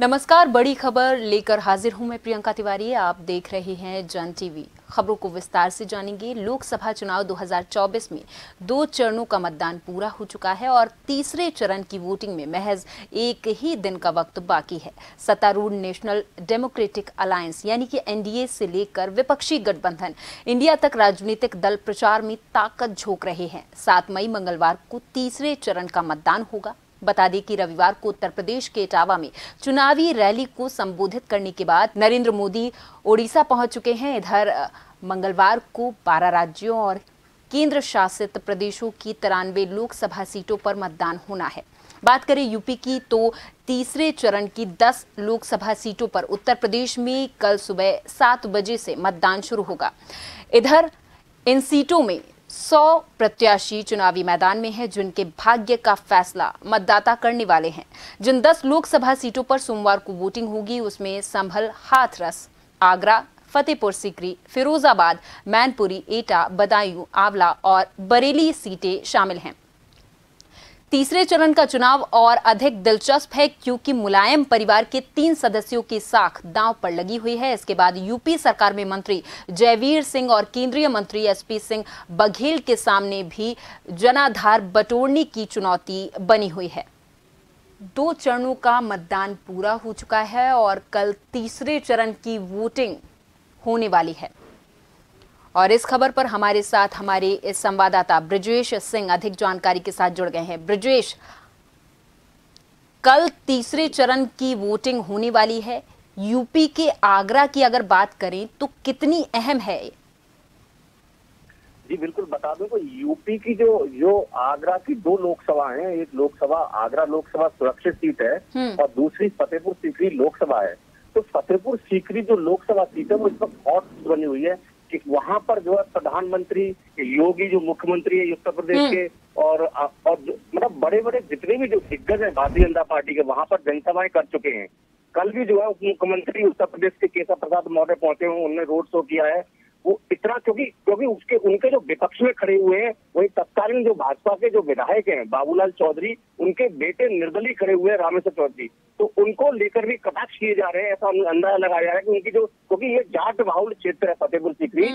नमस्कार, बड़ी खबर लेकर हाजिर हूं मैं प्रियंका तिवारी। आप देख रहे हैं जन टीवी। खबरों को विस्तार से जानेंगे। लोकसभा चुनाव 2024 में 2 चरणों का मतदान पूरा हो चुका है और तीसरे चरण की वोटिंग में महज एक ही दिन का वक्त बाकी है। सत्तारूढ़ नेशनल डेमोक्रेटिक अलायंस यानी कि एनडीए से लेकर विपक्षी गठबंधन इंडिया तक राजनीतिक दल प्रचार में ताकत झोंक रहे हैं। 7 मई मंगलवार को तीसरे चरण का मतदान होगा। बता दें कि रविवार को उत्तर प्रदेश के इटावा में चुनावी रैली को संबोधित करने के बाद नरेंद्र मोदी ओडिशा पहुंच चुके हैं। इधर मंगलवार को 12 राज्यों और केंद्र शासित प्रदेशों की 93 लोकसभा सीटों पर मतदान होना है। बात करें यूपी की तो तीसरे चरण की 10 लोकसभा सीटों पर उत्तर प्रदेश में कल सुबह 7 बजे से मतदान शुरू होगा। इधर इन सीटों में 100 प्रत्याशी चुनावी मैदान में हैं, जिनके भाग्य का फैसला मतदाता करने वाले हैं। जिन 10 लोकसभा सीटों पर सोमवार को वोटिंग होगी उसमें संभल, हाथरस, आगरा, फतेहपुर सीकरी, फिरोजाबाद, मैनपुरी, एटा, बदायूं, आंवला और बरेली सीटें शामिल हैं। तीसरे चरण का चुनाव और अधिक दिलचस्प है क्योंकि मुलायम परिवार के 3 सदस्यों की साख दांव पर लगी हुई है। इसके बाद यूपी सरकार में मंत्री जयवीर सिंह और केंद्रीय मंत्री एसपी सिंह बघेल के सामने भी जनाधार बटोरने की चुनौती बनी हुई है। 2 चरणों का मतदान पूरा हो चुका है और कल तीसरे चरण की वोटिंग होने वाली है। और इस खबर पर हमारे साथ हमारे इस संवाददाता ब्रजेश सिंह अधिक जानकारी के साथ जुड़ गए हैं। ब्रजेश, कल तीसरे चरण की वोटिंग होने वाली है। यूपी के आगरा की अगर बात करें तो कितनी अहम है? जी बिल्कुल, बता दूं तो यूपी की जो आगरा की 2 लोकसभा हैं, एक लोकसभा आगरा लोकसभा सुरक्षित सीट है और दूसरी फतेहपुर सीकरी लोकसभा है। तो फतेहपुर सीकरी जो लोकसभा सीट है वो इस वक्त हॉट बनी हुई है कि वहां पर जो है प्रधानमंत्री योगी जो मुख्यमंत्री है उत्तर प्रदेश के और मतलब बड़े बड़े जितने भी जो दिग्गज है भारतीय जनता पार्टी के वहां पर जनसभाएं कर चुके हैं। कल भी जो है उप मुख्यमंत्री उत्तर प्रदेश के केशव प्रसाद मौर्य पहुंचे हुए, उन्होंने रोड शो किया है। वो इतना क्योंकि उनके जो विपक्ष में खड़े हुए हैं वही तत्कालीन जो भाजपा के जो विधायक हैं बाबूलाल चौधरी, उनके बेटे निर्दलीय खड़े हुए हैं रामेश्वर चौधरी, तो उनको लेकर भी कटाक्ष किए जा रहे हैं। ऐसा अंदाजा लगाया जा रहा है कि उनकी जो क्योंकि ये जाट बाहुल क्षेत्र है फतेहपुर सीकरी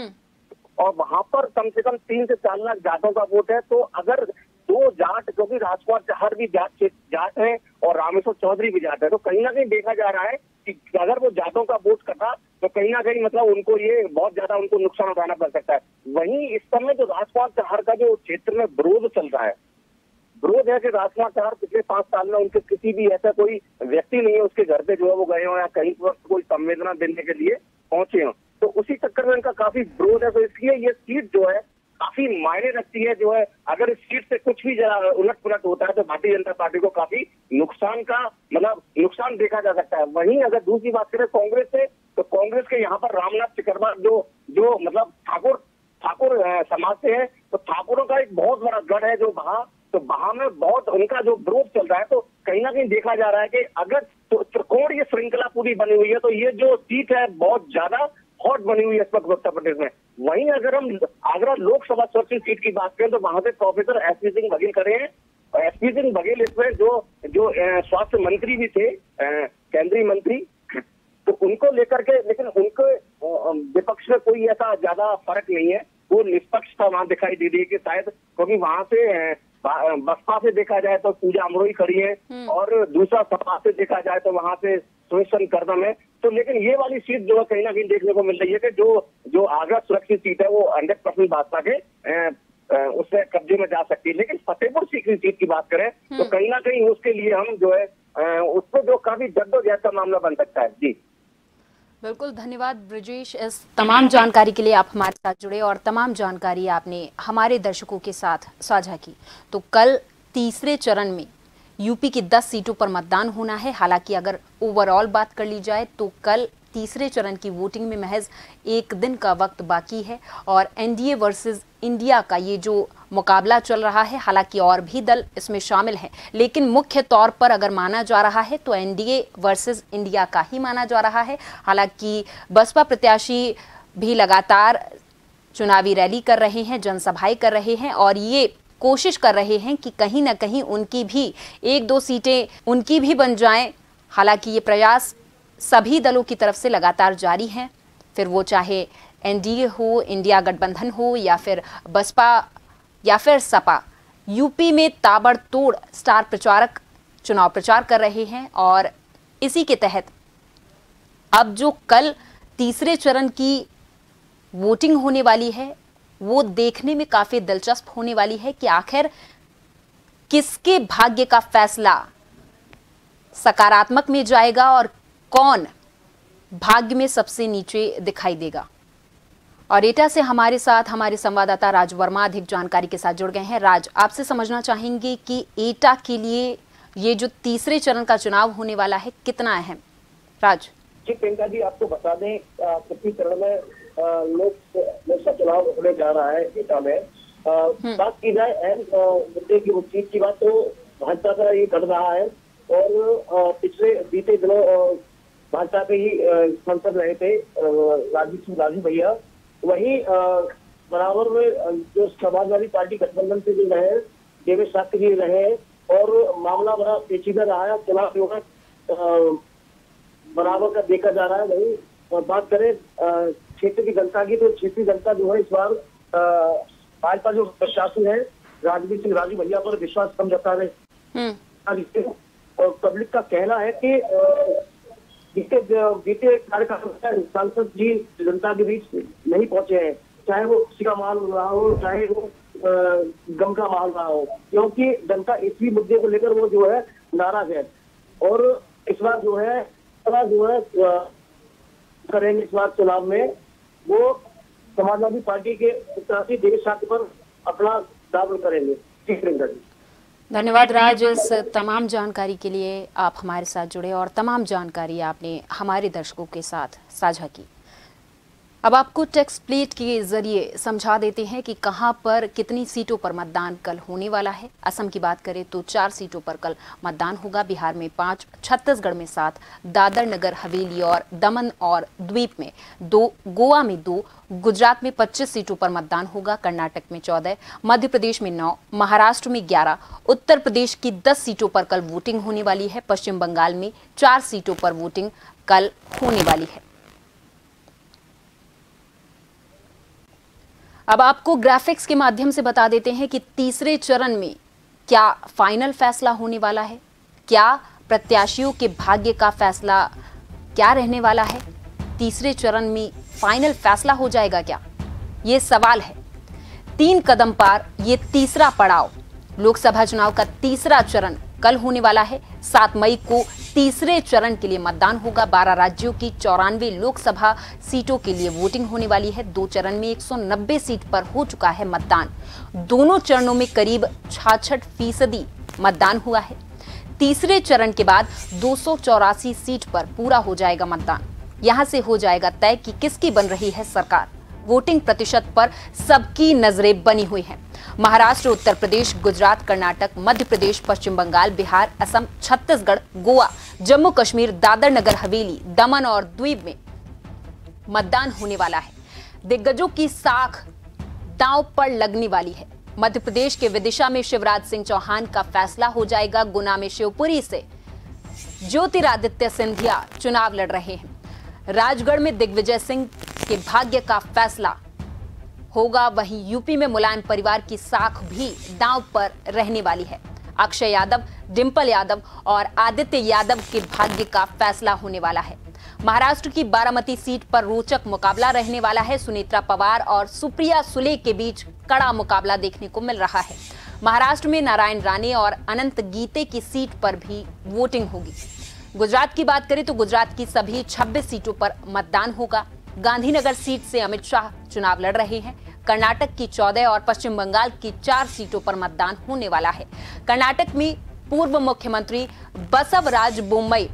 और वहां पर कम से कम 3 से 4 लाख जाटों का वोट है। तो अगर 2 जाट क्योंकि राजकुमार चहर भी जाट है और रामेश्वर चौधरी भी जाट है, तो कहीं ना कहीं देखा जा रहा है कि अगर वो जाटों का वोट कटा तो कहीं ना कहीं मतलब उनको ये बहुत ज्यादा उनको नुकसान उठाना पड़ सकता है। वहीं इस समय जो राजकुमार चहर का जो क्षेत्र में विरोध चल रहा है, विरोध है कि राजकुमार चहर पिछले 5 साल में उनके किसी भी ऐसा कोई व्यक्ति नहीं है उसके घर पे जो है वो गए हो या कहीं पर कोई संवेदना देने के लिए पहुंचे हो, तो उसी चक्कर में इनका काफी विरोध है। तो इसलिए ये सीट जो है काफी मायने रखती है। जो है अगर इस सीट से कुछ भी जरा उलट पुलट होता है तो भारतीय जनता पार्टी को काफी नुकसान देखा जा सकता है। वहीं अगर दूसरी बात करें कांग्रेस से, तो कांग्रेस के यहाँ पर रामनाथ चिकरवार जो मतलब ठाकुर समाज से है, तो ठाकुरों का एक बहुत बड़ा गढ़ है जो वहां में बहुत उनका जो विरोध चल रहा है। तो कहीं ना कहीं देखा जा रहा है कि अगर त्रिकोण ये श्रृंखला पूरी बनी हुई है तो ये जो सीट है बहुत ज्यादा हॉट बनी हुई है इस वक्त उत्तर प्रदेश में। वहीं अगर हम आगरा लोकसभा सुरक्षित सीट की बात करें तो वहां से प्रोफेसर एसपी सिंह बघेल करे हैं और एसपी सिंह बघेल इसमें जो स्वास्थ्य मंत्री भी थे, केंद्रीय मंत्री, तो उनको लेकर के, लेकिन उनके विपक्ष में कोई ऐसा ज्यादा फर्क नहीं है। वो निष्पक्षता वहां दिखाई दे रही है कि शायद क्योंकि वहां से बसपा से देखा जाए तो पूजा अमरोही खड़ी है और दूसरा सपा से देखा जाए तो वहां से सुरेश करदम है। तो लेकिन ये वाली सीट जो है कहीं ना कहीं देखने को मिल रही है कि जो आगरा सुरक्षित सीट है वो 100% भाजपा के उससे कब्जे में जा सकती है। लेकिन फतेहपुर सीकरी सीट की बात करें तो कहीं ना कहीं उसके लिए हम जो है उसको जो काफी जद्दोजहद का मामला बन सकता है। जी बिल्कुल, धन्यवाद ब्रजेश, इस तमाम जानकारी के लिए आप हमारे साथ जुड़े और तमाम जानकारी आपने हमारे दर्शकों के साथ साझा की। तो कल तीसरे चरण में यूपी की 10 सीटों पर मतदान होना है। हालांकि अगर ओवरऑल बात कर ली जाए तो कल तीसरे चरण की वोटिंग में महज एक दिन का वक्त बाकी है और एनडीए वर्सेस इंडिया का ये जो मुकाबला चल रहा है, हालांकि और भी दल इसमें शामिल हैं, लेकिन मुख्य तौर पर अगर माना जा रहा है तो एनडीए वर्सेस इंडिया का ही माना जा रहा है। हालांकि बसपा प्रत्याशी भी लगातार चुनावी रैली कर रहे हैं, जनसभाएं कर रहे हैं और ये कोशिश कर रहे हैं कि कहीं ना कहीं उनकी भी 1-2 सीटें उनकी भी बन जाएं। हालांकि ये प्रयास सभी दलों की तरफ से लगातार जारी हैं, फिर वो चाहे एनडीए हो, इंडिया गठबंधन हो या फिर बसपा या फिर सपा। यूपी में ताबड़तोड़ स्टार प्रचारक चुनाव प्रचार कर रहे हैं और इसी के तहत अब जो कल तीसरे चरण की वोटिंग होने वाली है वो देखने में काफी दिलचस्प होने वाली है कि आखिर किसके भाग्य का फैसला सकारात्मक में जाएगा और कौन भाग्य में सबसे नीचे दिखाई देगा। और एटा से हमारे साथ हमारे संवाददाता राज वर्मा अधिक जानकारी के साथ जुड़ गए हैं। राज, आपसे समझना चाहेंगे कि एटा के लिए ये जो तीसरे चरण का चुनाव होने वाला है कितना अहम। राज जी, प्रियंका जी, आपको बता दें किसी चरण में लोकसभा चुनाव होने जा रहा है एटा में। बात की जाए अहम मुद्दे की, उस चीज की बात, तो भाजपा का ये कर रहा है और पिछले बीते दिनों भाजपा के ही सांसद रहे थे राजू भैया, वही बराबर में जो समाजवादी पार्टी गठबंधन से जो रहे देवेश शास्त्री जी रहे और मामला बड़ा पेचीदा रहा है। चुनाव जो है बराबर का देखा जा रहा है। वही और बात करें क्षेत्र की जनता की, तो क्षेत्रीय जनता जो है इस बार भाजपा जो प्रशासन है राजू भैया पर विश्वास कम जता रहे और पब्लिक का कहना है कि बीते कार्यकाल में सांसद जी जनता के बीच नहीं पहुंचे हैं, चाहे वो खुशी का माहौल रहा हो, चाहे वो गम का माहौल रहा हो, क्योंकि जनता इसी मुद्दे को लेकर वो जो है नाराज है। और इस बार जो है करेंगे इस बार चुनाव में वो समाजवादी पार्टी के प्रत्याशी देवेश शास्त्री पर अपना दावा करेंगे। धन्यवाद राज, इस तमाम जानकारी के लिए आप हमारे साथ जुड़े और तमाम जानकारी आपने हमारे दर्शकों के साथ साझा की। अब आपको टेक्स्ट प्लेट के जरिए समझा देते हैं कि कहां पर कितनी सीटों पर मतदान कल होने वाला है। असम की बात करें तो 4 सीटों पर कल मतदान होगा, बिहार में 5, छत्तीसगढ़ में 7, दादर नगर हवेली और दमन और द्वीप में 2, गोवा में 2, गुजरात में 25 सीटों पर मतदान होगा, कर्नाटक में 14, मध्य प्रदेश में 9, महाराष्ट्र में 11, उत्तर प्रदेश की 10 सीटों पर कल वोटिंग होने वाली है, पश्चिम बंगाल में 4 सीटों पर वोटिंग कल होने वाली है। अब आपको ग्राफिक्स के माध्यम से बता देते हैं कि तीसरे चरण में क्या फाइनल फैसला होने वाला है, क्या प्रत्याशियों के भाग्य का फैसला क्या रहने वाला है, तीसरे चरण में फाइनल फैसला हो जाएगा क्या, ये सवाल है। 3 कदम पार ये तीसरा पड़ाव, लोकसभा चुनाव का तीसरा चरण कल होने वाला है। 7 मई को तीसरे चरण के लिए मतदान होगा। 12 राज्यों की 94 लोकसभा सीटों के लिए वोटिंग होने वाली है। 2 चरण में 190 सीट पर हो चुका है मतदान। दोनों चरणों में करीब 66% मतदान हुआ है। तीसरे चरण के बाद 284 सीट पर पूरा हो जाएगा मतदान। यहां से हो जाएगा तय कि किसकी बन रही है सरकार। वोटिंग प्रतिशत पर सबकी नजरें बनी हुई हैं। महाराष्ट्र, उत्तर प्रदेश, गुजरात, कर्नाटक, मध्य प्रदेश, पश्चिम बंगाल, बिहार, असम, छत्तीसगढ़, गोवा, जम्मू कश्मीर, दादर नगर हवेली, दमन और द्वीप में मतदान होने वाला है। दिग्गजों की साख दांव पर लगने वाली है। मध्य प्रदेश के विदिशा में शिवराज सिंह चौहान का फैसला हो जाएगा। गुना में शिवपुरी से ज्योतिरादित्य सिंधिया चुनाव लड़ रहे हैं। राजगढ़ में दिग्विजय सिंह के भाग्य का फैसला होगा। वहीं यूपी में मुलायम परिवार की साख भी दांव पर रहने वाली है। अक्षय यादव, डिंपल यादव और आदित्य यादव के भाग्य का फैसला होने वाला है। महाराष्ट्र की बारामती सीट पर रोचक मुकाबला रहने वाला है। सुनेत्रा पवार और सुप्रिया सुले के बीच कड़ा मुकाबला देखने को मिल रहा है। महाराष्ट्र में नारायण राणे और अनंत गीते की सीट पर भी वोटिंग होगी। गुजरात की बात करें तो गुजरात की सभी 26 सीटों पर मतदान होगा। गांधीनगर सीट से अमित शाह चुनाव लड़ रहे हैं। कर्नाटक की 14 और पश्चिम बंगाल की 4 सीटों पर मतदान होने वाला है। कर्नाटक में पूर्व मुख्यमंत्री बसवराज बोम्मई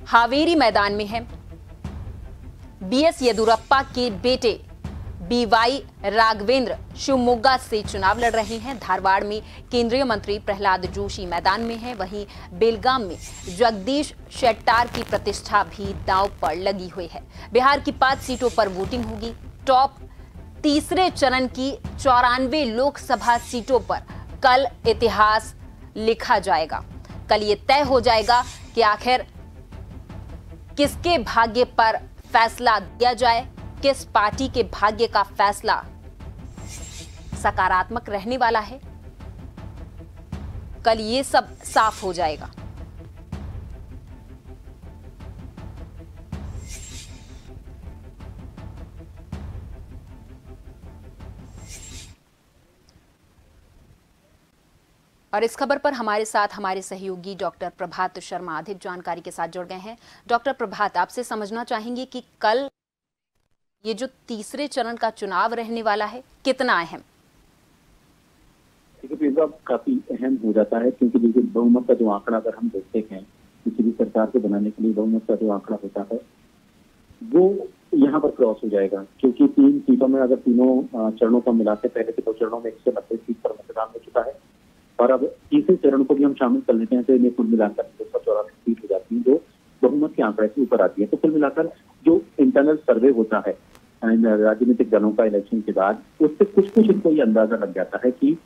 हावेरी मैदान में है। बीएस येदुरप्पा के बेटे बीवाई राघवेंद्र शिवमोगा से चुनाव लड़ रहे हैं। धारवाड़ में केंद्रीय मंत्री प्रहलाद जोशी मैदान में है। वहीं बेलगाम में जगदीश शेट्टार की प्रतिष्ठा भी दांव पर लगी हुई है। बिहार की 5 सीटों पर वोटिंग होगी। टॉप तीसरे चरण की 94 लोकसभा सीटों पर कल इतिहास लिखा जाएगा। कल ये तय हो जाएगा कि आखिर किसके भाग्य पर फैसला दिया जाए, किस पार्टी के भाग्य का फैसला सकारात्मक रहने वाला है, कल ये सब साफ हो जाएगा। और इस खबर पर हमारे साथ हमारे सहयोगी डॉक्टर प्रभात शर्मा अधिक जानकारी के साथ जुड़ गए हैं। डॉक्टर प्रभात, आपसे समझना चाहेंगे कि कल ये जो तीसरे चरण का चुनाव रहने वाला है कितना अहम? देखिए, काफी अहम हो जाता है, क्योंकि देखिए बहुमत का जो आंकड़ा अगर हम देखते हैं, किसी भी सरकार को बनाने के लिए बहुमत का जो आंकड़ा होता है वो यहाँ पर क्रॉस हो जाएगा, क्योंकि 3 सीटों में अगर तीनों चरणों को मिलाते, पहले के 2 चरणों में 190 सीट पर मतदान हो चुका है और अब तीसरे चरण को भी हम शामिल कर लेते हैं तो इन्हें कुल मिलाकर 284 सीट हो जाती है, जो बहुमत के आंकड़े से ऊपर आती है। तो कुल मिलाकर जो इंटरनल सर्वे होता है राजनीतिक दलों का इलेक्शन के बाद, उससे कुछ इनको ये अंदाजा लग जाता है कि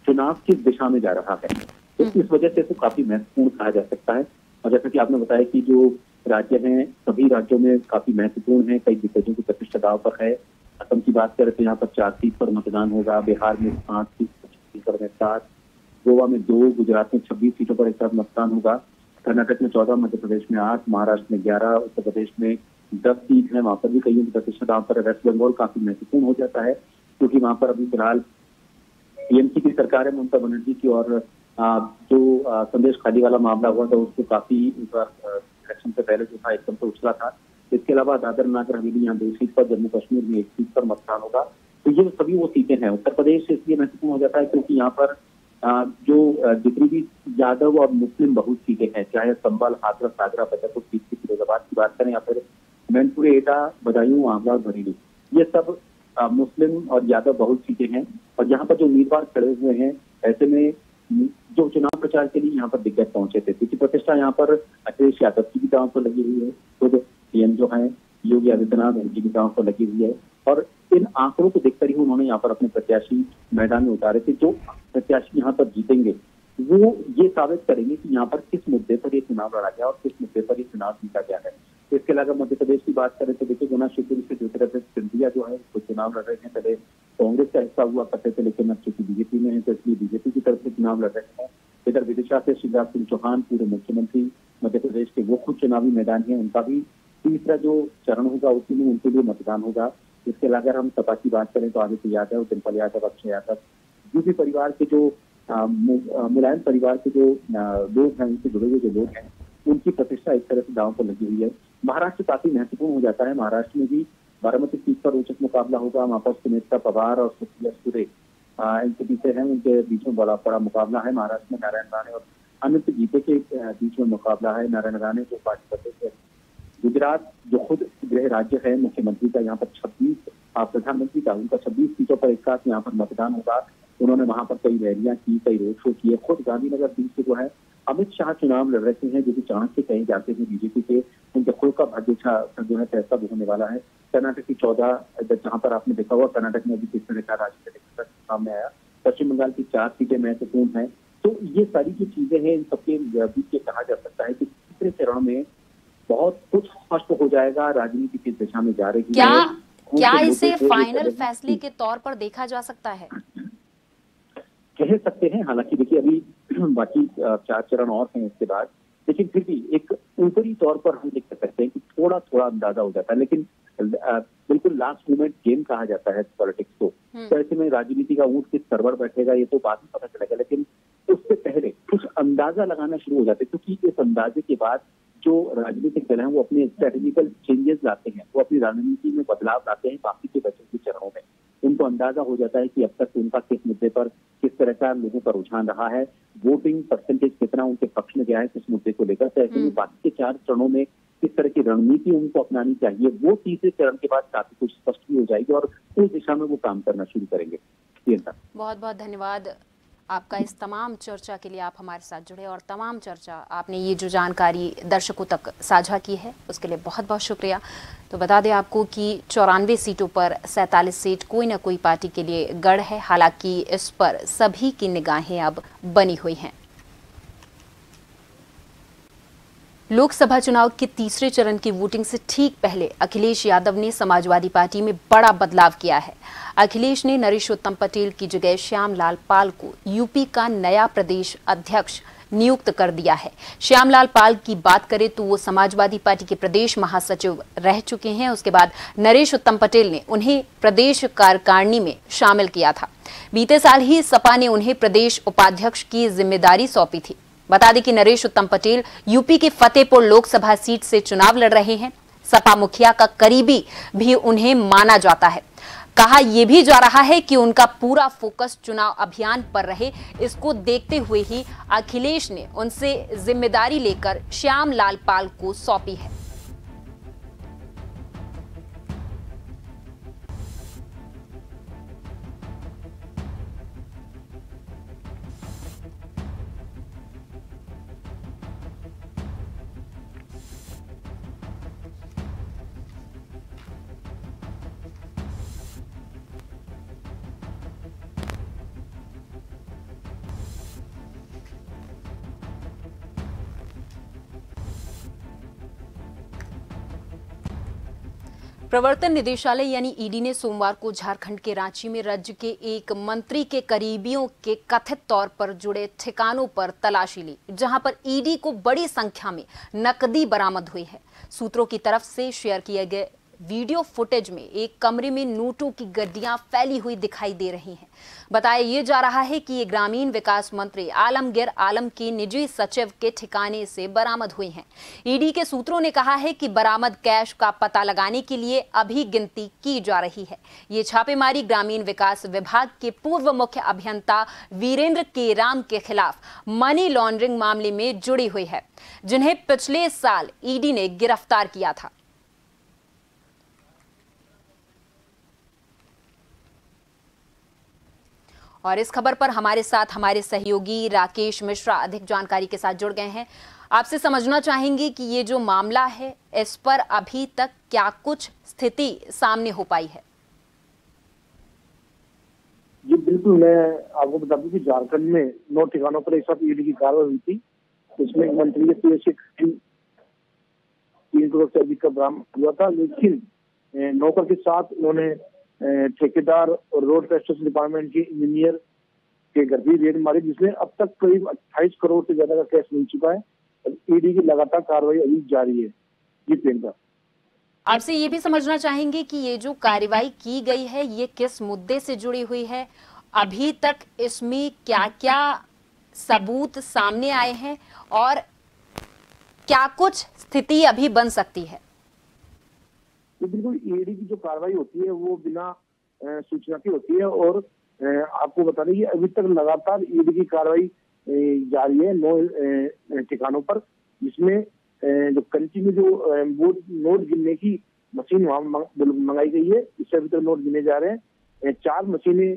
चुनाव किस दिशा में जा रहा है। तो इस वजह से तो काफी महत्वपूर्ण कहा जा सकता है। और जैसा कि आपने बताया कि जो राज्य हैं सभी राज्यों में काफी महत्वपूर्ण है, कई दिग्गजों की प्रतिष्ठा दांव पर है। असम की बात करें तो यहाँ पर 4 सीट पर मतदान होगा, बिहार में 5 सीट, छत्तीसगढ़ में 7, गोवा में 2, गुजरात में 26 सीटों पर एक साथ मतदान होगा, कर्नाटक में 14, मध्य प्रदेश में 8, महाराष्ट्र में 11, उत्तर प्रदेश में 10 सीट है, वहां पर भी कईयों की प्रतिष्ठा दांव पर है। वेस्ट बंगाल काफी महत्वपूर्ण हो जाता है, क्योंकि वहां पर अभी फिलहाल टीएमसी की सरकार है ममता बनर्जी की, और जो संदेश खाली वाला मामला हुआ था उसको काफी इलेक्शन से पहले जो था एकदम से उछला था। इसके अलावा दादर नगर हवेली यहाँ 2 सीट पर, जम्मू कश्मीर में 1 सीट पर मतदान होगा। तो ये सभी वो सीटें हैं। उत्तर प्रदेश इसलिए महत्वपूर्ण हो जाता है क्योंकि यहाँ पर जो जितनी भी यादव और मुस्लिम बहुत सीटें हैं, चाहे संभल, हाथरस, आगरा, फतेहपुर सीकरी, फिरोजाबाद की बात करें या फिर मैनपुरी, एटा, बदायूं, आंवला, बरेली, ये सब मुस्लिम और यादव बहुत सीटें हैं। और यहाँ पर जो उम्मीदवार खड़े हुए हैं, ऐसे में जो चुनाव प्रचार के लिए यहाँ पर दिग्गज पहुंचे थे, क्योंकि प्रतिष्ठा यहाँ पर अखिलेश यादव की भी दांव पर लगी हुई है, खुद सीएम जो है योगी आदित्यनाथ उनकी भी दांव पर लगी हुई है। और इन आंकड़ों को देखकर ही उन्होंने यहाँ पर अपने प्रत्याशी मैदान में उतारे थे। जो प्रत्याशी यहाँ पर जीतेंगे वो ये साबित करेंगे कि यहाँ पर किस मुद्दे पर ये चुनाव लड़ा गया और किस मुद्दे पर ये चुनाव जीता गया है। इसके अलावा मध्य प्रदेश की बात करें तो देखिए, गुना शिवपुरी से ज्योतिरादित्य सिंधिया जो है वो चुनाव लड़ रहे हैं। पहले कांग्रेस का हिस्सा हुआ करते थे, लेकिन अब चूंकि बीजेपी में है तो इसलिए बीजेपी की तरफ से चुनाव लड़ रहे हैं। इधर विदिशा से शिवराज सिंह चौहान, पूर्व मुख्यमंत्री मध्य प्रदेश के, वो खुद चुनावी मैदान है। उनका भी तीसरा जो चरण होगा उसी में उनके लिए मतदान होगा। इसके अलावा अगर हम सपा की बात करें तो आदित्य यादव, डिम्पल यादव, अक्षय यादव, यूपी परिवार के जो मुलायम परिवार के जो लोग हैं, उनसे जुड़े हुए जो लोग हैं, उनकी प्रतिष्ठा इस तरह से दांव पर लगी हुई है। महाराष्ट्र काफी महत्वपूर्ण हो जाता है। महाराष्ट्र में भी बारामती सीट पर रोचक मुकाबला होगा। वहां पर सुनेत्रा पवार और सुप्रिया सुरे एनसीपी से हैं, उनके बीच में बड़ा मुकाबला है। महाराष्ट्र में नारायण राणे और अनंत गीते के बीच में मुकाबला है। नारायण राणे जो पार्टी करते थे। गुजरात जो खुद गृह राज्य है मुख्यमंत्री का, यहाँ पर 26 प्रधानमंत्री का, उनका 26 सीटों पर एक साथ यहाँ पर मतदान होगा। उन्होंने वहां पर कई रैलियां की, कई रोड शो किए। खुद गांधीनगर सीट से जो है अमित शाह चुनाव लड़ रहे हैं, जो कि चाणक्य कहे जाते हैं बीजेपी के। उनके खुद का भाग्य जो है फैसला भी होने वाला है। कर्नाटक की 14, जहां पर आपने देखा हुआ कर्नाटक में अभी किस तरह का राजनीतिक सामने आया। पश्चिम बंगाल की 4 सीटें महत्वपूर्ण हैं। तो ये सारी जो चीजें हैं, इन सबके बीच कहा जा सकता है कि तीसरे चरण में बहुत कुछ स्पष्ट हो जाएगा, राजनीति किस दिशा में जा रही है। क्या इसे फाइनल फैसले के तौर पर देखा जा सकता है? कह सकते हैं। हालांकि देखिए अभी बाकी 4 चरण और हैं इसके बाद, लेकिन फिर भी एक ऊपरी तौर पर हम देख सकते हैं कि थोड़ा अंदाजा हो जाता है। लेकिन बिल्कुल लास्ट मोमेंट गेम कहा जाता है पॉलिटिक्स को। तो ऐसे में राजनीति का ऊंट किस सरवर बैठेगा ये तो बाद में पता चलेगा, लेकिन उससे पहले कुछ अंदाजा लगाना शुरू हो जाते हैं, क्योंकि इस अंदाजे के बाद जो राजनीतिक दल हैं वो अपने स्ट्रेटेजिकल चेंजेस लाते हैं, वो अपनी राजनीति में बदलाव लाते हैं बाकी के बचे हुए चरणों में। उनको अंदाजा हो जाता है कि अब तक उनका किस मुद्दे पर किस तरह का लोगों का रुझान रहा है, वोटिंग परसेंटेज कितना उनके पक्ष में गया है किस मुद्दे को लेकर। तो ऐसे में बाकी के 4 चरणों में किस तरह की रणनीति उनको अपनानी चाहिए, वो तीसरे चरण के बाद काफी कुछ स्पष्ट भी हो जाएगी और उस दिशा में वो काम करना शुरू करेंगे। बहुत बहुत धन्यवाद आपका इस तमाम चर्चा के लिए। आप हमारे साथ जुड़े और तमाम चर्चा आपने ये जो जानकारी दर्शकों तक साझा की है उसके लिए बहुत बहुत शुक्रिया। तो बता दें आपको कि 94 सीटों पर 47 सीट कोई ना कोई पार्टी के लिए गढ़ है। हालांकि इस पर सभी की निगाहें अब बनी हुई हैं। लोकसभा चुनाव के तीसरे चरण की वोटिंग से ठीक पहले अखिलेश यादव ने समाजवादी पार्टी में बड़ा बदलाव किया है। अखिलेश ने नरेशोत्तम पटेल की जगह श्यामलाल पाल को यूपी का नया प्रदेश अध्यक्ष नियुक्त कर दिया है। श्यामलाल पाल की बात करें तो वो समाजवादी पार्टी के प्रदेश महासचिव रह चुके हैं। उसके बाद नरेशोत्तम पटेल ने उन्हें प्रदेश कार्यकारिणी में शामिल किया था। बीते साल ही सपा ने उन्हें प्रदेश उपाध्यक्ष की जिम्मेदारी सौंपी थी। बता दें कि नरेशोत्तम पटेल यूपी के फतेहपुर लोकसभा सीट से चुनाव लड़ रहे हैं। सपा मुखिया का करीबी भी उन्हें माना जाता है। कहा यह भी जा रहा है कि उनका पूरा फोकस चुनाव अभियान पर रहे। इसको देखते हुए ही अखिलेश ने उनसे जिम्मेदारी लेकर श्यामलाल पाल को सौंपी है। प्रवर्तन निदेशालय यानी ईडी ने सोमवार को झारखंड के रांची में राज्य के एक मंत्री के करीबियों के कथित तौर पर जुड़े ठिकानों पर तलाशी ली, जहां पर ईडी को बड़ी संख्या में नकदी बरामद हुई है। सूत्रों की तरफ से शेयर किए गए वीडियो फुटेज में एक कमरे में नोटों की गड्डियां फैली हुई दिखाई दे रही हैं। बताया ये जा रहा है कि ये ग्रामीण विकास मंत्री आलमगीर आलम के निजी सचिव के ठिकाने से बरामद हुई हैं। ईडी के सूत्रों ने कहा है कि बरामद कैश का पता लगाने के लिए अभी गिनती की जा रही है। ये छापेमारी ग्रामीण विकास विभाग के पूर्व मुख्य अभियंता वीरेंद्र के राम के खिलाफ मनी लॉन्ड्रिंग मामले में जुड़ी हुई है, जिन्हें पिछले साल ईडी ने गिरफ्तार किया था। और इस खबर पर हमारे साथ हमारे सहयोगी राकेश मिश्रा अधिक जानकारी के साथ जुड़ गए हैं। आपसे समझना चाहेंगे कि ये जो मामला है, इस पर अभी तक क्या कुछ स्थिति सामने हो पाई है? जी बिल्कुल, मैं आपको बता दूं कि झारखंड में 9 ठिकानों पर एक साथ ईडी की कार्रवाई हुई थी। इसमें एक मंत्री के 3 करोड़ से अधिक का बरामद हुआ था, लेकिन नौकर के साथ उन्होंने ठेकेदार और रोड कंस्ट्रक्शन डिपार्टमेंट के इंजीनियर के घर भी रेड मारी, जिसमें अब तक करीब 28 करोड़ से ज्यादा का कैश मिल चुका है। ईडी की लगातार कार्रवाई अभी जारी है। जी प्रियंका, आपसे ये भी समझना चाहेंगे कि ये जो कार्रवाई की गई है, ये किस मुद्दे से जुड़ी हुई है? अभी तक इसमें क्या क्या सबूत सामने आए हैं और क्या कुछ स्थिति अभी बन सकती है? तो बिल्कुल ईडी की जो कार्रवाई होती है वो बिना सूचना की होती है, और आपको बता दें कि अभी तक लगातार ईडी की कार्रवाई जारी है 9 ठिकानों पर, जिसमें जो कंची में जो नोट गिनने की मशीन वहां मंगाई गई है, इससे अभी तक नोट गिने जा रहे हैं। 4 मशीनें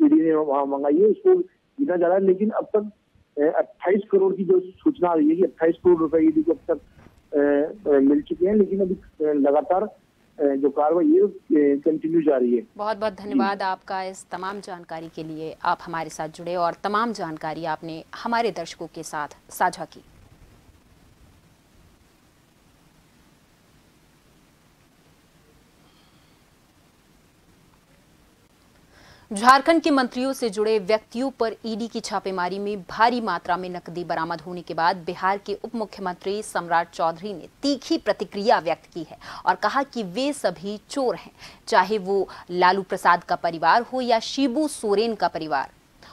ईडी ने वहां मंगाई है, उसको गिना जा रहा है। लेकिन अब तक 28 करोड़ की जो सूचना आ रही है कि 28 करोड़ रुपए ईडी को अब तक मिल चुके हैं, लेकिन अभी लगातार जो कार्रवाई है कंटिन्यू जारी है। बहुत बहुत धन्यवाद आपका इस तमाम जानकारी के लिए। आप हमारे साथ जुड़े और तमाम जानकारी आपने हमारे दर्शकों के साथ साझा की। झारखंड के मंत्रियों से जुड़े व्यक्तियों पर ईडी की छापेमारी में भारी मात्रा में नकदी बरामद होने के बाद बिहार के उप मुख्यमंत्री सम्राट चौधरी ने तीखी प्रतिक्रिया व्यक्त की है और कहा कि वे सभी चोर हैं, चाहे वो लालू प्रसाद का परिवार हो या शिबू सोरेन का परिवार।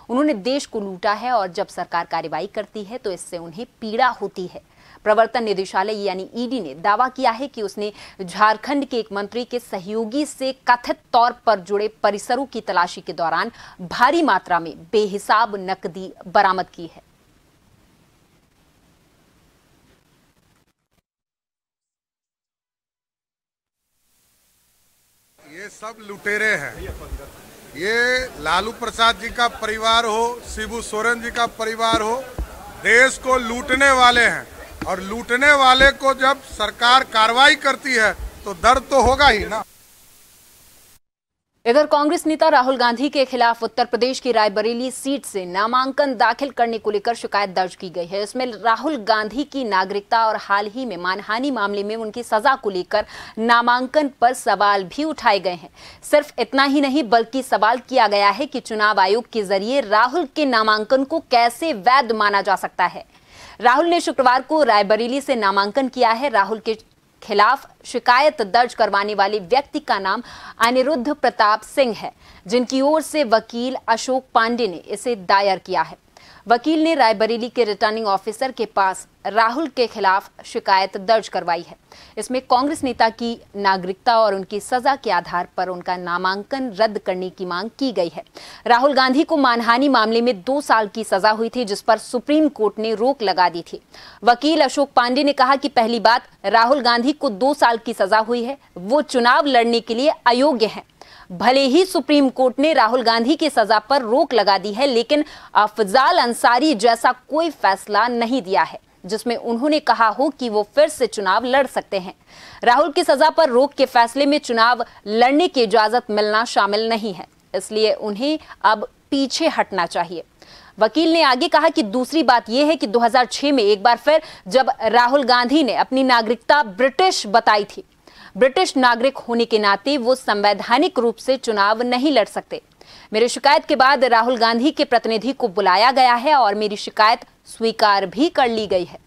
उन्होंने देश को लूटा है और जब सरकार कार्रवाई करती है तो इससे उन्हें पीड़ा होती है। प्रवर्तन निदेशालय यानी ईडी ने दावा किया है कि उसने झारखंड के एक मंत्री के सहयोगी से कथित तौर पर जुड़े परिसरों की तलाशी के दौरान भारी मात्रा में बेहिसाब नकदी बरामद की है। ये सब लुटेरे हैं। ये लालू प्रसाद जी का परिवार हो, शिबू सोरेन जी का परिवार हो, देश को लूटने वाले हैं। और लूटने वाले को जब सरकार कार्रवाई करती है तो दर्द तो होगा ही ना। इधर कांग्रेस नेता राहुल गांधी के खिलाफ उत्तर प्रदेश की रायबरेली सीट से नामांकन दाखिल करने को लेकर शिकायत दर्ज की गई है। इसमें राहुल गांधी की नागरिकता और हाल ही में मानहानि मामले में उनकी सजा को लेकर नामांकन पर सवाल भी उठाए गए हैं। सिर्फ इतना ही नहीं बल्कि सवाल किया गया है कि चुनाव आयोग के जरिए राहुल के नामांकन को कैसे वैध माना जा सकता है। राहुल ने शुक्रवार को रायबरेली से नामांकन किया है। राहुल के खिलाफ शिकायत दर्ज करवाने वाले व्यक्ति का नाम अनिरुद्ध प्रताप सिंह है, जिनकी ओर से वकील अशोक पांडे ने इसे दायर किया है। वकील ने रायबरेली के रिटर्निंग ऑफिसर के पास राहुल के खिलाफ शिकायत दर्ज करवाई है। इसमें कांग्रेस नेता की नागरिकता और उनकी सजा के आधार पर उनका नामांकन रद्द करने की मांग की गई है। राहुल गांधी को मानहानि मामले में 2 साल की सजा हुई थी, जिस पर सुप्रीम कोर्ट ने रोक लगा दी थी। वकील अशोक पांडे ने कहा कि पहली बात, राहुल गांधी को 2 साल की सजा हुई है, वो चुनाव लड़ने के लिए अयोग्य हैं। भले ही सुप्रीम कोर्ट ने राहुल गांधी की सजा पर रोक लगा दी है, लेकिन अफजाल अंसारी जैसा कोई फैसला नहीं दिया है जिसमें उन्होंने कहा हो कि वो फिर से चुनाव लड़ सकते हैं। राहुल की सजा पर रोक के फैसले में चुनाव लड़ने की इजाजत मिलना शामिल नहीं है, इसलिए उन्हें अब पीछे हटना चाहिए। वकील ने आगे कहा कि दूसरी बात यह है कि 2006 में एक बार फिर जब राहुल गांधी ने अपनी नागरिकता ब्रिटिश बताई थी, ब्रिटिश नागरिक होने के नाते वो संवैधानिक रूप से चुनाव नहीं लड़ सकते। मेरी शिकायत के बाद राहुल गांधी के प्रतिनिधि को बुलाया गया है और मेरी शिकायत स्वीकार भी कर ली गई है।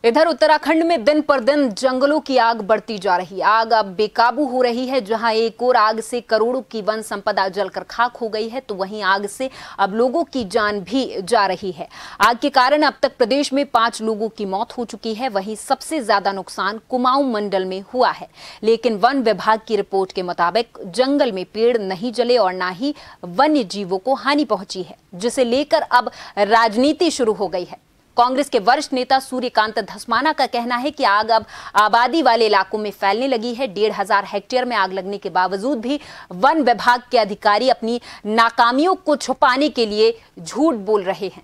इधर उत्तराखंड में दिन पर दिन जंगलों की आग बढ़ती जा रही है। आग अब बेकाबू हो रही है। जहां एक और आग से करोड़ों की वन संपदा जलकर खाक हो गई है, तो वहीं आग से अब लोगों की जान भी जा रही है। आग के कारण अब तक प्रदेश में 5 लोगों की मौत हो चुकी है। वहीं सबसे ज्यादा नुकसान कुमाऊं मंडल में हुआ है, लेकिन वन विभाग की रिपोर्ट के मुताबिक जंगल में पेड़ नहीं जले और न ही वन्य जीवों को हानि पहुंची है, जिसे लेकर अब राजनीति शुरू हो गई है। कांग्रेस के वरिष्ठ नेता सूर्यकांत धस्माना का कहना है कि आग अब आबादी वाले इलाकों में फैलने लगी है। 1,500 हेक्टेयर में आग लगने के बावजूद भी वन विभाग के अधिकारी अपनी नाकामियों को छुपाने के लिए झूठ बोल रहे हैं।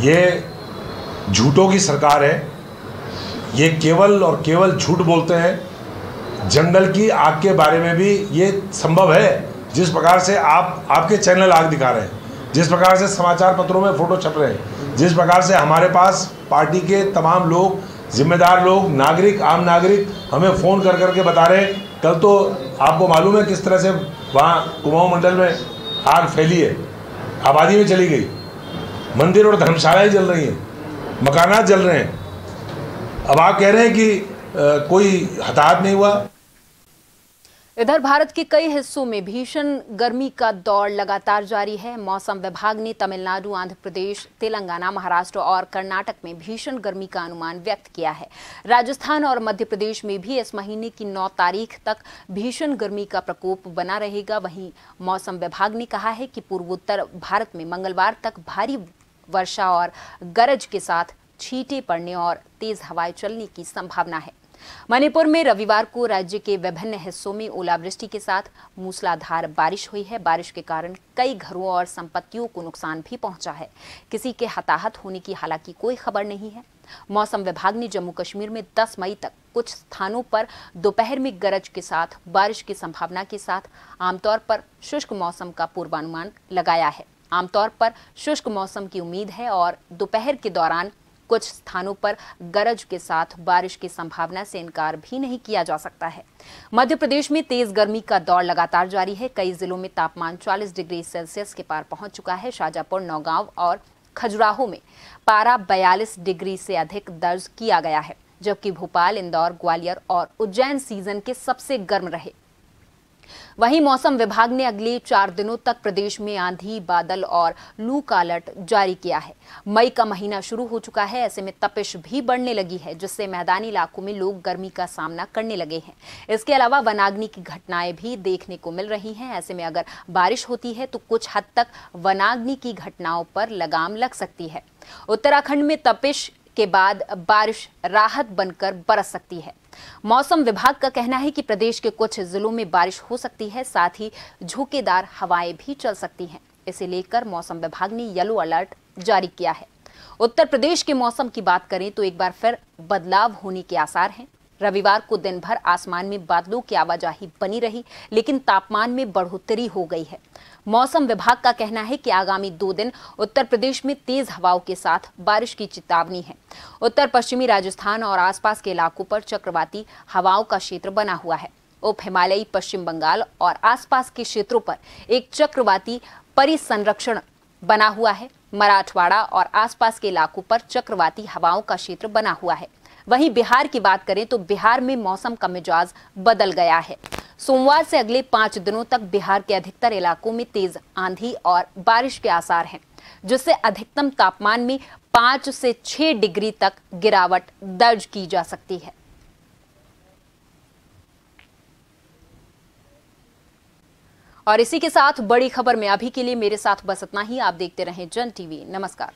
ये झूठों की सरकार है। ये केवल और केवल झूठ बोलते हैं। जंगल की आग के बारे में भी ये संभव है। जिस प्रकार से आपके चैनल आग दिखा रहे हैं, जिस प्रकार से समाचार पत्रों में फोटो छप रहे हैं, जिस प्रकार से हमारे पास पार्टी के तमाम लोग, जिम्मेदार लोग, नागरिक, आम नागरिक हमें फ़ोन कर करके बता रहे हैं। कल तो आपको मालूम है किस तरह से वहाँ कुमाऊं मंडल में आग फैली है, आबादी में चली गई, मंदिर और धर्मशालाएँ जल रही हैं, मकानात जल रहे हैं। अब आप कह रहे हैं कि कोई हताहत नहीं हुआ। इधर भारत के कई हिस्सों में भीषण गर्मी का दौर लगातार जारी है। मौसम विभाग ने तमिलनाडु, आंध्र प्रदेश, तेलंगाना, महाराष्ट्र और कर्नाटक में भीषण गर्मी का अनुमान व्यक्त किया है। राजस्थान और मध्य प्रदेश में भी इस महीने की 9 तारीख तक भीषण गर्मी का प्रकोप बना रहेगा। वहीं मौसम विभाग ने कहा है कि पूर्वोत्तर भारत में मंगलवार तक भारी वर्षा और गरज के साथ छींटे पड़ने और तेज हवाएं चलने की संभावना है। मणिपुर में रविवार को राज्य के विभिन्न हिस्सों में ओलावृष्टि के साथ मूसलाधार बारिश हुई है। बारिश के कारण कई घरों और संपत्तियों को नुकसान भी पहुंचा है। किसी के हताहत होने की हालांकि कोई खबर नहीं है। मौसम विभाग ने जम्मू कश्मीर में 10 मई तक कुछ स्थानों पर दोपहर में गरज के साथ बारिश की संभावना के साथ आमतौर पर शुष्क मौसम का पूर्वानुमान लगाया है। आमतौर पर शुष्क मौसम की उम्मीद है और दोपहर के दौरान कुछ स्थानों पर गरज के साथ बारिश की संभावना से इनकार भी नहीं किया जा सकता है। मध्य प्रदेश में तेज गर्मी का दौर लगातार जारी है। कई जिलों में तापमान 40 डिग्री सेल्सियस के पार पहुंच चुका है। शाजापुर, नौगांव और खजुराहो में पारा 42 डिग्री से अधिक दर्ज किया गया है, जबकि भोपाल, इंदौर, ग्वालियर और उज्जैन सीजन के सबसे गर्म रहे। वहीं मौसम विभाग ने अगले 4 दिनों तक प्रदेश में आंधी, बादल और लू का अलर्ट जारी किया है। मई का महीना शुरू हो चुका है, ऐसे में तपिश भी बढ़ने लगी है, जिससे मैदानी इलाकों में लोग गर्मी का सामना करने लगे हैं। इसके अलावा वनाग्नि की घटनाएं भी देखने को मिल रही हैं। ऐसे में अगर बारिश होती है तो कुछ हद तक वनाग्नि की घटनाओं पर लगाम लग सकती है। उत्तराखंड में तपिश के बाद बारिश राहत बनकर बरस सकती है। मौसम विभाग का कहना है कि प्रदेश के कुछ जिलों में बारिश हो सकती है, साथ ही झोंकेदार हवाएं भी चल सकती हैं। इसे लेकर मौसम विभाग ने येलो अलर्ट जारी किया है। उत्तर प्रदेश के मौसम की बात करें तो एक बार फिर बदलाव होने के आसार हैं। रविवार को दिन भर आसमान में बादलों की आवाजाही बनी रही, लेकिन तापमान में बढ़ोतरी हो गई है। मौसम विभाग का कहना है कि आगामी 2 दिन उत्तर प्रदेश में तेज हवाओं के साथ बारिश की चेतावनी है। उत्तर पश्चिमी राजस्थान और आसपास के इलाकों पर चक्रवाती हवाओं का क्षेत्र बना हुआ है। उप हिमालयी पश्चिम बंगाल और आसपास के क्षेत्रों पर एक चक्रवाती परिसंरक्षण बना हुआ है। मराठवाड़ा और आसपास के इलाकों पर चक्रवाती हवाओं का क्षेत्र बना हुआ है। वहीं बिहार की बात करें तो बिहार में मौसम का मिजाज बदल गया है। सोमवार से अगले 5 दिनों तक बिहार के अधिकतर इलाकों में तेज आंधी और बारिश के आसार हैं, जिससे अधिकतम तापमान में 5 से 6 डिग्री तक गिरावट दर्ज की जा सकती है। और इसी के साथ बड़ी खबर में अभी के लिए मेरे साथ बस इतना ही। आप देखते रहें जन टीवी। नमस्कार।